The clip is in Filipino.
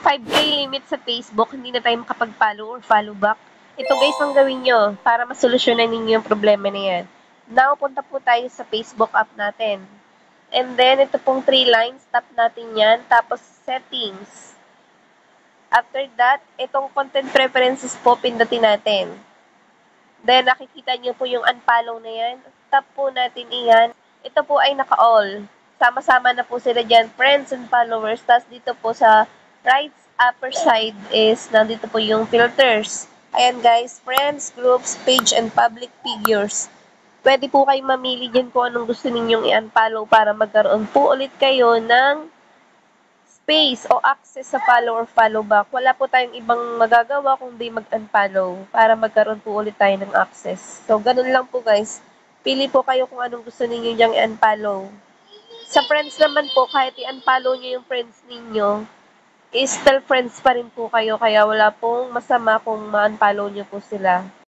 5K limit sa Facebook, hindi na tayo makapag-follow or follow back. Ito guys ang gawin nyo para masolusyonan ninyo yung problema na yan. Now, punta po tayo sa Facebook app natin. And then, ito pong 3 lines, tap natin yan. Tapos, settings. After that, itong content preferences po, pindutin natin. Then, nakikita nyo po yung unfollow na yan. Tap po natin iyan. Ito po ay naka-all. Sama-sama na po sila dyan, friends and followers. Tapos dito po sa right upper side is, nandito po yung filters. Ayan guys, friends, groups, page, and public figures. Pwede po kayo mamili dyan kung anong gusto ninyong i-unfollow para magkaroon po ulit kayo ng space o access sa follow or follow back. Wala po tayong ibang magagawa kundi mag-unfollow para magkaroon po ulit tayo ng access. So, ganun lang po guys. Pili po kayo kung anong gusto ninyo diyang i-unfollow. Sa friends naman po, kahit i-unfollow nyo yung friends ninyo, still friends pa rin po kayo. Kaya wala pong masama kung ma-unfollow nyo po sila.